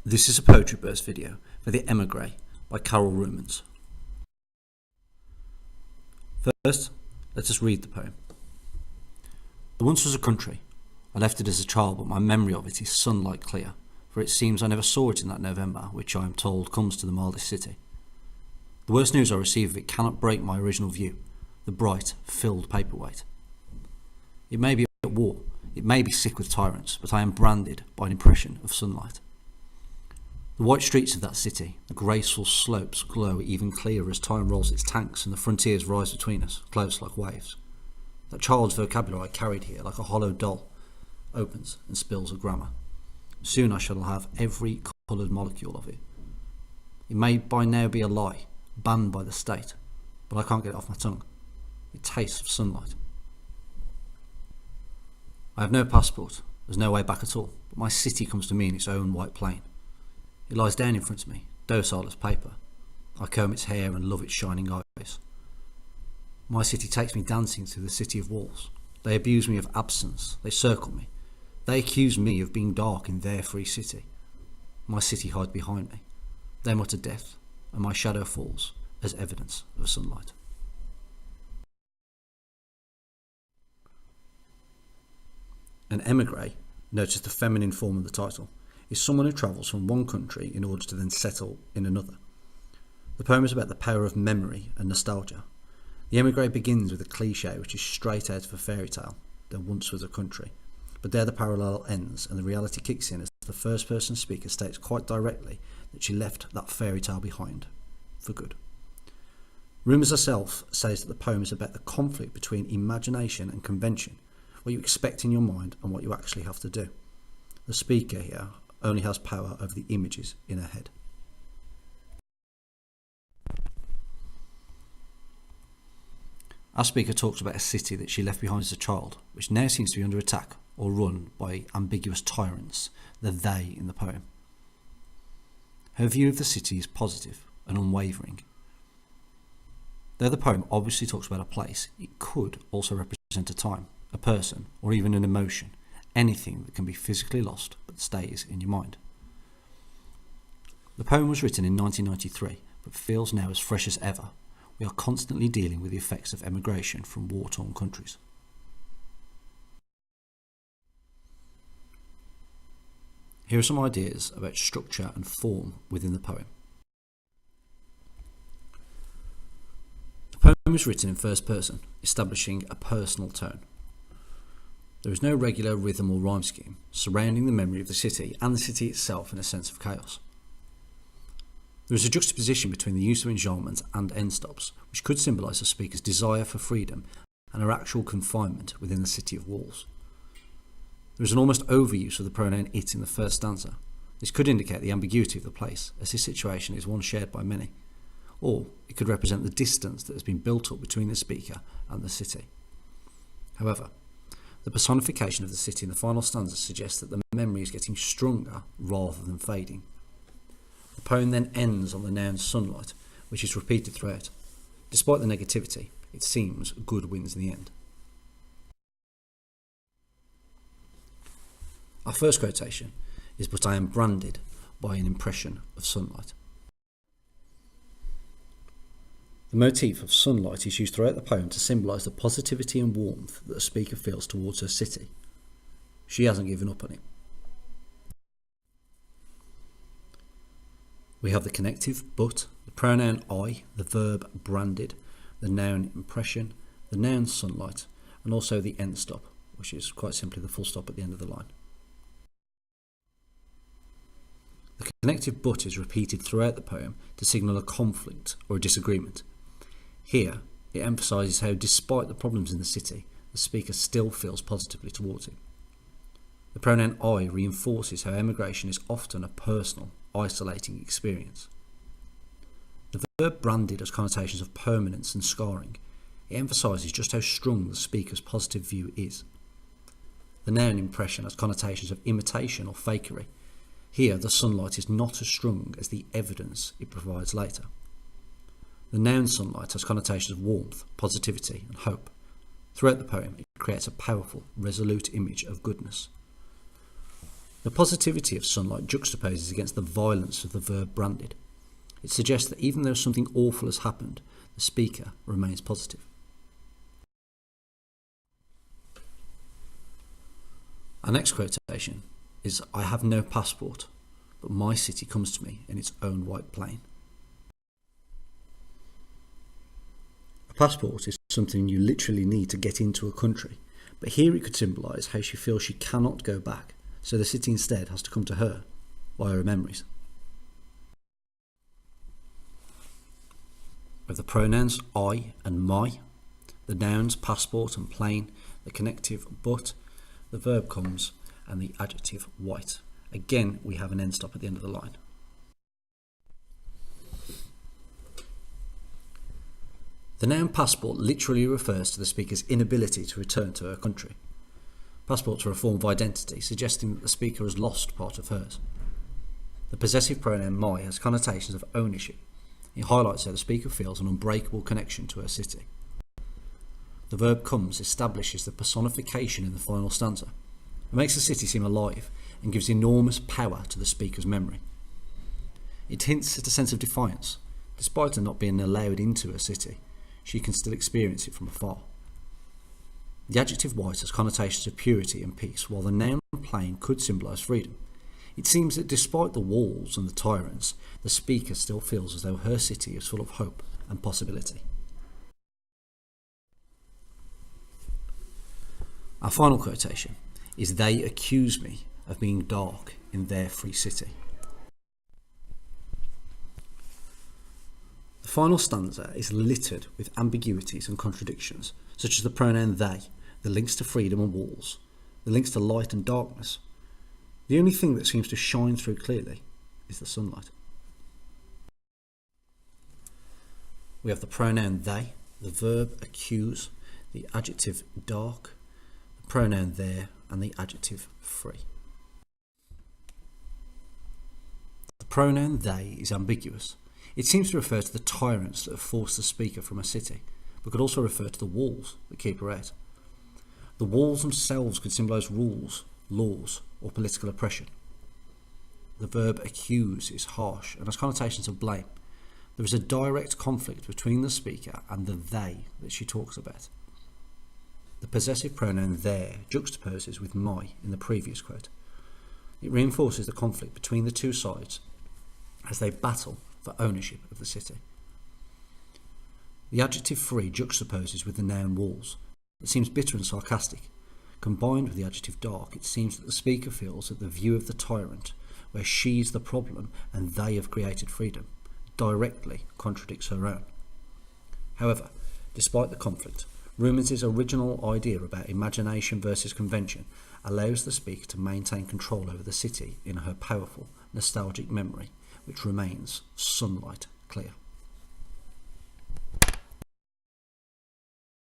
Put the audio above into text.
This is a Poetry Burst video for the Emigree by Carol Rumans. First, let us read the poem. There once was a country. I left it as a child, but my memory of it is sunlight clear, for it seems I never saw it in that November, which I am told comes to the mildest city. The worst news I receive of it cannot break my original view, the bright, filled paperweight. It may be at war, it may be sick with tyrants, but I am branded by an impression of sunlight. The white streets of that city, the graceful slopes glow even clearer as time rolls its tanks and the frontiers rise between us, close like waves. That child's vocabulary I carried here, like a hollow doll, opens and spills a grammar. Soon I shall have every coloured molecule of it. It may by now be a lie, banned by the state, but I can't get it off my tongue. It tastes of sunlight. I have no passport, there's no way back at all, but my city comes to me in its own white plane. It lies down in front of me, docile as paper. I comb its hair and love its shining eyes. My city takes me dancing through the city of walls. They abuse me of absence, they circle me. They accuse me of being dark in their free city. My city hides behind me. They mutter death, and my shadow falls as evidence of sunlight. An emigree, notice the feminine form of the title, is someone who travels from one country in order to then settle in another. The poem is about the power of memory and nostalgia. The emigree begins with a cliché which is straight out of a fairy tale, there once was a country. But there the parallel ends and the reality kicks in as the first person speaker states quite directly that she left that fairy tale behind, for good. Rumans herself says that the poem is about the conflict between imagination and convention, what you expect in your mind and what you actually have to do. The speaker here only has power over the images in her head. Our speaker talks about a city that she left behind as a child, which now seems to be under attack or run by ambiguous tyrants, the they in the poem. Her view of the city is positive and unwavering. Though the poem obviously talks about a place, it could also represent a time, a person, or even an emotion, anything that can be physically lost but stays in your mind. The poem was written in 1993, but feels now as fresh as ever. We are constantly dealing with the effects of emigration from war-torn countries. Here are some ideas about structure and form within the poem. The poem is written in first person, establishing a personal tone. There is no regular rhythm or rhyme scheme, surrounding the memory of the city and the city itself in a sense of chaos. There is a juxtaposition between the use of enjambments and end stops, which could symbolise the speaker's desire for freedom and her actual confinement within the city of walls. There is an almost overuse of the pronoun it in the first stanza. This could indicate the ambiguity of the place, as this situation is one shared by many, or it could represent the distance that has been built up between the speaker and the city. However, the personification of the city in the final stanza suggests that the memory is getting stronger rather than fading. The poem then ends on the noun sunlight, which is repeated throughout. Despite the negativity, it seems good wins in the end. Our first quotation is, "But I am branded by an impression of sunlight." The motif of sunlight is used throughout the poem to symbolise the positivity and warmth that the speaker feels towards her city. She hasn't given up on it. We have the connective but, the pronoun I, the verb branded, the noun impression, the noun sunlight, and also the end stop, which is quite simply the full stop at the end of the line. The connective but is repeated throughout the poem to signal a conflict or a disagreement. Here, it emphasises how, despite the problems in the city, the speaker still feels positively towards it. The pronoun I reinforces how emigration is often a personal, isolating experience. The verb branded has connotations of permanence and scarring. It emphasises just how strong the speaker's positive view is. The noun impression has connotations of imitation or fakery. Here, the sunlight is not as strong as the evidence it provides later. The noun sunlight has connotations of warmth, positivity, and hope. Throughout the poem, it creates a powerful, resolute image of goodness. The positivity of sunlight juxtaposes against the violence of the verb branded. It suggests that even though something awful has happened, the speaker remains positive. Our next quotation is, "I have no passport, but my city comes to me in its own white plane." A passport is something you literally need to get into a country, but here it could symbolise how she feels she cannot go back, so the city instead has to come to her via her memories. With the pronouns I and my, the nouns passport and plane, the connective but, the verb comes, and the adjective white. Again, we have an end stop at the end of the line. The noun passport literally refers to the speaker's inability to return to her country. Passports are a form of identity, suggesting that the speaker has lost part of hers. The possessive pronoun my has connotations of ownership. It highlights how the speaker feels an unbreakable connection to her city. The verb comes establishes the personification in the final stanza. It makes the city seem alive and gives enormous power to the speaker's memory. It hints at a sense of defiance. Despite her not being allowed into her city, she can still experience it from afar. The adjective white has connotations of purity and peace, while the noun plain could symbolise freedom. It seems that despite the walls and the tyrants, the speaker still feels as though her city is full of hope and possibility. Our final quotation is, "They accuse me of being dark in their free city." The final stanza is littered with ambiguities and contradictions, such as the pronoun they, the links to freedom and walls, the links to light and darkness. The only thing that seems to shine through clearly is the sunlight. We have the pronoun they, the verb accuse, the adjective dark, the pronoun there, and the adjective free. The pronoun they is ambiguous. It seems to refer to the tyrants that have forced the speaker from a city, but could also refer to the walls that keep her out. The walls themselves could symbolise rules, laws, or political oppression. The verb accuse is harsh and has connotations of blame. There is a direct conflict between the speaker and the they that she talks about. The possessive pronoun there juxtaposes with my in the previous quote. It reinforces the conflict between the two sides as they battle for ownership of the city. The adjective free juxtaposes with the noun walls. It seems bitter and sarcastic. Combined with the adjective dark, it seems that the speaker feels that the view of the tyrant, where she's the problem and they have created freedom, directly contradicts her own. However, despite the conflict, Rumens's original idea about imagination versus convention allows the speaker to maintain control over the city in her powerful, nostalgic memory, which remains sunlight clear.